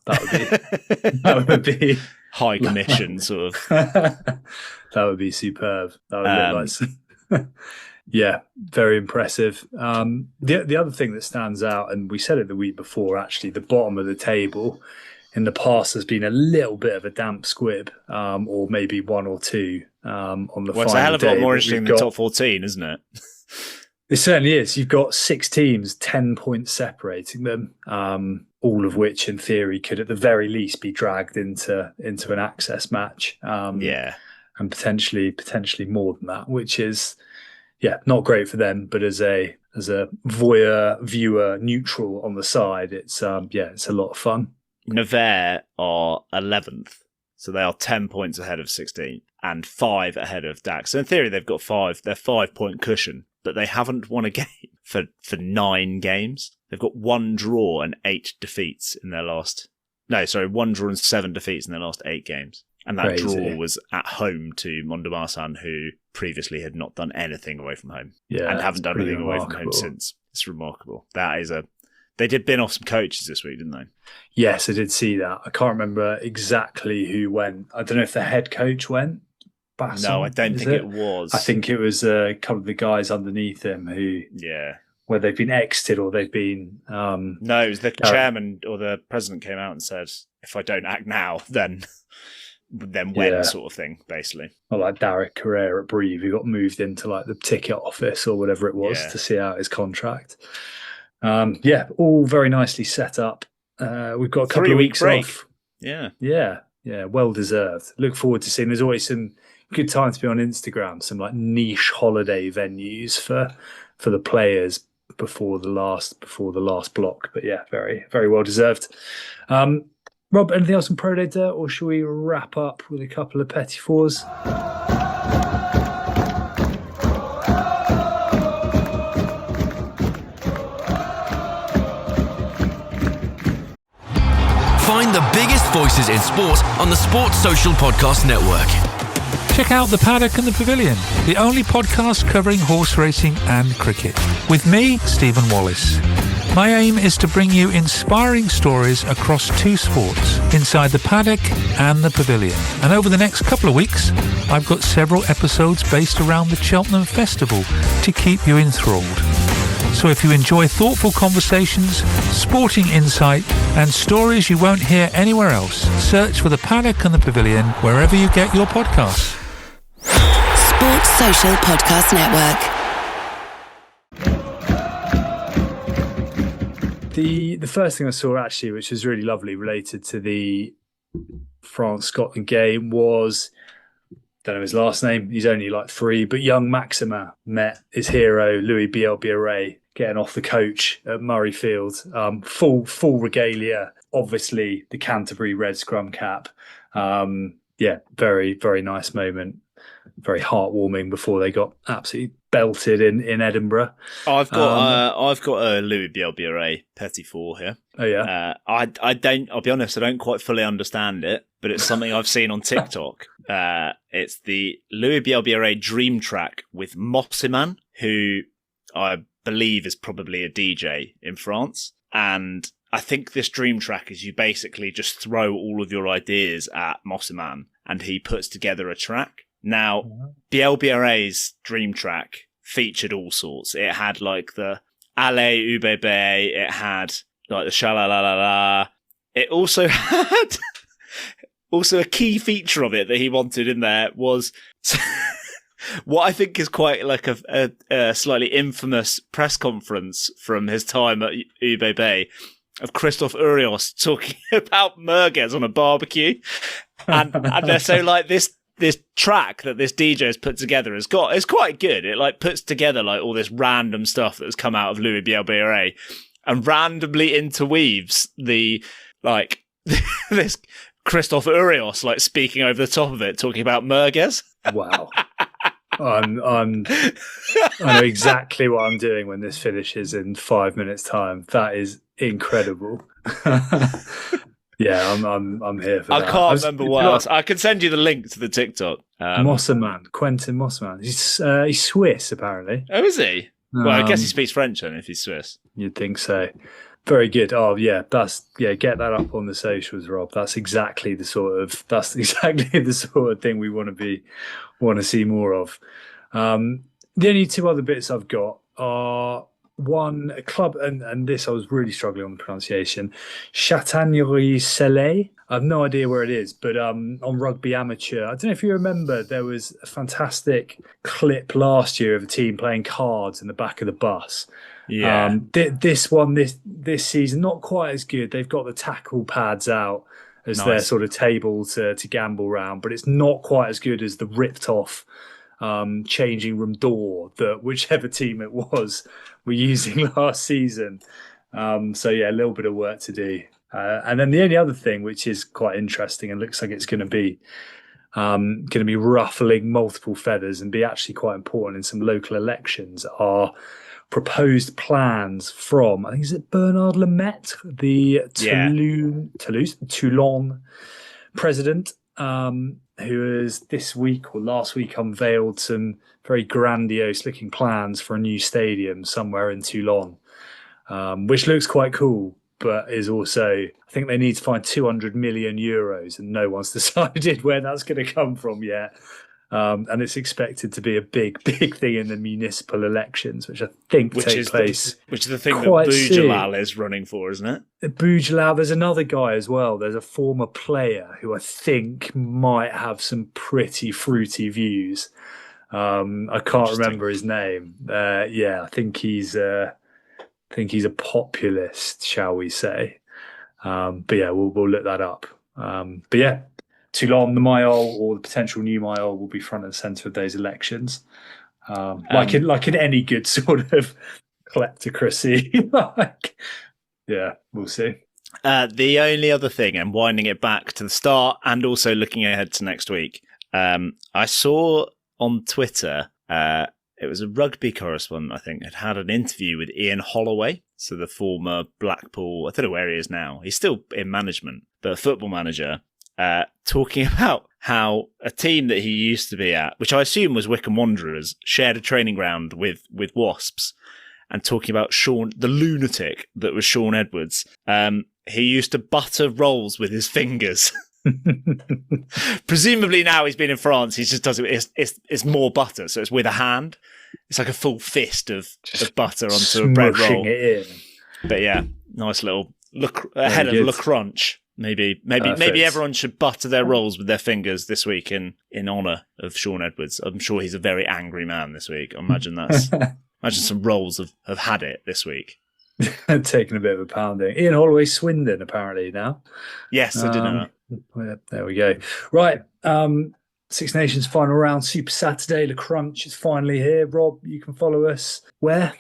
That would be high commission sort of. That would be superb. That would look like. Yeah, very impressive. The other thing that stands out, and we said it the week before, actually, the bottom of the table in the past has been a little bit of a damp squib, or maybe 1 or 2 on the final day. It's a hell of a lot more interesting than the top 14, isn't it? It certainly is. You've got 6 teams, 10 points separating them, all of which, in theory, could at the very least be dragged into an access match. And potentially more than that, which is, not great for them. But as a viewer, neutral on the side, it's a lot of fun. Nevers are 11th, so they are 10 points ahead of 16th and 5 ahead of Dax. So in theory, they've got 5. They're 5-point cushion, but they haven't won a game for 9 games. They've got 1 draw and 8 defeats in their last. No, sorry, 1 draw and 7 defeats in their last 8 games. And that draw was at home to Mont-de-Marsan, who previously had not done anything away from home and haven't done anything away from home since. It's remarkable. They did bin off some coaches this week, didn't they? Yes, I did see that. I can't remember exactly who went. I don't know if the head coach went. Basson, no, I don't think it was. I think it was a couple of the guys underneath him who, where they've been exited or they've been. No, it was the chairman or the president came out and said, "If I don't act now, then when," sort of thing, basically. Well, like Derek Carrere at Brive, who got moved into like the ticket office or whatever it was to see out his contract. All very nicely set up. We've got a couple of weeks off. Yeah, well deserved. Look forward to seeing. There's always some good time to be on Instagram. Some like niche holiday venues for the players before the last block. But very very well deserved. Rob, anything else on Pro Day Dirt, or shall we wrap up with a couple of Petit-Fours? Find the biggest voices in sport on the Sports Social Podcast Network. Check out The Paddock and the Pavilion, the only podcast covering horse racing and cricket. With me, Stephen Wallace. My aim is to bring you inspiring stories across 2 sports, inside the paddock and the pavilion. And over the next couple of weeks, I've got several episodes based around the Cheltenham Festival to keep you enthralled. So if you enjoy thoughtful conversations, sporting insight, and stories you won't hear anywhere else, search for The Paddock and the Pavilion wherever you get your podcasts. Sports Social Podcast Network. The first thing I saw, actually, which was really lovely, related to the France-Scotland game, was, don't know his last name, he's only like 3, but young Maximin met his hero, Louis Bielbiarré, getting off the coach at Murrayfield. Full regalia, obviously the Canterbury red scrum cap. Very, very nice moment. very heartwarming before they got absolutely belted in Edinburgh. I've got a Louis Bielbiere Petit-Fours here. Oh yeah. I'll be honest, I don't quite fully understand it, but it's something I've seen on TikTok. It's the Louis Bielbiere Dream Track with Mossiman, who I believe is probably a DJ in France. And I think this Dream Track is you basically just throw all of your ideas at Mossiman and he puts together a track. Now, Bielbiere's Dream Track featured all sorts. It had like the Allez UBB, it had like the Sha-la-la-la-la. It also had a key feature of it that he wanted in there was what I think is quite like a slightly infamous press conference from his time at UBB of Christophe Urios talking about merguez on a barbecue. And they're so like this track that this DJ has put together it's quite good. It like puts together like all this random stuff that has come out of Louis Bielbiere and randomly interweaves the like this Christophe Urios like speaking over the top of it, talking about merguez. Wow. I know exactly what I'm doing when this finishes in 5 minutes' time. That is incredible. Yeah, I'm here for that. I can't remember what else. I can send you the link to the TikTok. Quentin Mossiman. He's Swiss, apparently. Oh, is he? Well, I guess he speaks French then if he's Swiss. You'd think so. Very good. Oh, yeah. Get that up on the socials, Rob. That's exactly the sort of thing we want to see more of. The only two other bits I've got are a club, and this I was really struggling on the pronunciation, Chatagnerie-Salé. I have no idea where it is, but on Rugby Amateur, I don't know if you remember, there was a fantastic clip last year of a team playing cards in the back of the bus. Yeah. This season, not quite as good. They've got the tackle pads out as their sort of table to gamble round, but it's not quite as good as the ripped off changing room door that whichever team it was were using last season. So yeah, a little bit of work to do. And then the only other thing, which is quite interesting and looks like it's going to be ruffling multiple feathers and be actually quite important in some local elections, are proposed plans from, I think, is it Bernard Lemaitre, the Toulon president, who has this week or last week unveiled some very grandiose looking plans for a new stadium somewhere in Toulon, which looks quite cool, but is also, I think they need to find 200 million euros and no one's decided where that's going to come from yet. And it's expected to be a big thing in the municipal elections, which I think take place. Which is the thing that Boujalal is running for, isn't it? Boujalal, there's another guy as well. There's a former player who I think might have some pretty fruity views. I can't remember his name. I think he's a populist, shall we say? But yeah, we'll look that up. But yeah. Toulon, the Mayol, or the potential new Mayol, will be front and centre of those elections, like in any good sort of kleptocracy. We'll see. The only other thing, and winding it back to the start, and also looking ahead to next week, I saw on Twitter, it was a rugby correspondent, I think, had an interview with Ian Holloway, so the former Blackpool, I don't know where he is now. He's still in management, but a football manager. Talking about how a team that he used to be at, which I assume was Wycombe Wanderers, shared a training ground with Wasps, and talking about Sean, the lunatic that was Sean Edwards. He used to butter rolls with his fingers. Presumably now he's been in France, he just does it. It's more butter, so it's with a hand. It's like a full fist of butter onto a bread roll. It in. But yeah, nice little look ahead of Le Crunch. Maybe everyone should butter their rolls with their fingers this week in honour of Sean Edwards. I'm sure he's a very angry man this week. I imagine some rolls have had it this week. Taking a bit of a pounding. Ian Holloway Swindon apparently now. Yes, I did know that. There we go. Right. Six Nations final round, Super Saturday. Le Crunch is finally here. Rob, you can follow us where?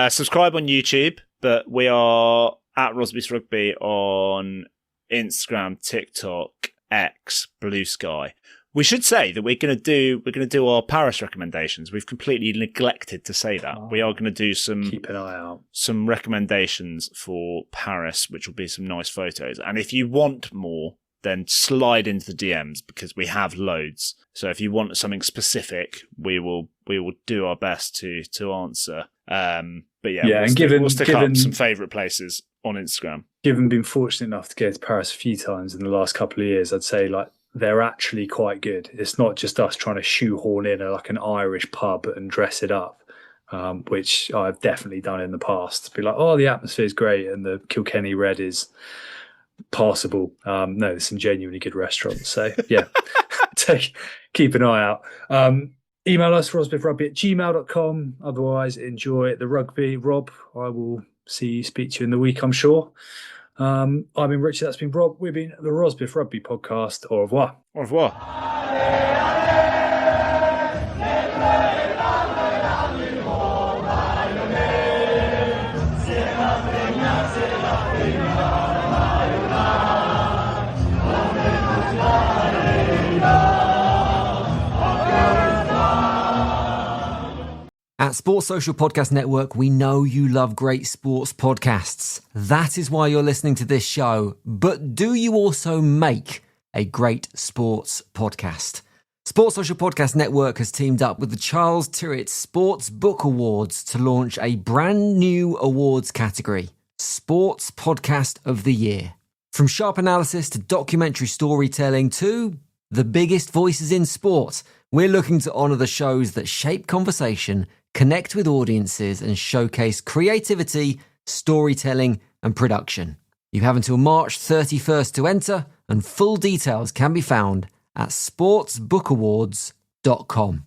Subscribe on YouTube, but we are at Rosby's Rugby on Instagram, TikTok, X, Blue Sky. We should say that we're going to do our Paris recommendations. We've completely neglected to say that. We are going to do keep an eye out. Some recommendations for Paris, which will be some nice photos. And if you want more, then slide into the DMs because we have loads. So if you want something specific, we will do our best to answer. But yeah, we'll stick up some favourite places on Instagram. Given being fortunate enough to go to Paris a few times in the last couple of years, I'd say like they're actually quite good. It's not just us trying to shoehorn in like an Irish pub and dress it up, which I've definitely done in the past. Be like, oh, the atmosphere is great and the Kilkenny Red is passable. No, there's some genuinely good restaurants. So yeah, keep an eye out. Email us, rosbiffrugby@gmail.com. Otherwise, enjoy the rugby. Rob, I will speak to you in the week, I'm sure. I've been Richard, that's been Rob. We've been the Rosbiff Rugby Podcast. Au revoir. Au revoir. At Sports Social Podcast Network, we know you love great sports podcasts. That is why you're listening to this show. But do you also make a great sports podcast? Sports Social Podcast Network has teamed up with the Charles Tyrwhitt Sports Book Awards to launch a brand new awards category, Sports Podcast of the Year. From sharp analysis to documentary storytelling to the biggest voices in sport, we're looking to honour the shows that shape conversation, connect with audiences and showcase creativity, storytelling and production. You have until March 31st to enter and full details can be found at sportsbookawards.com.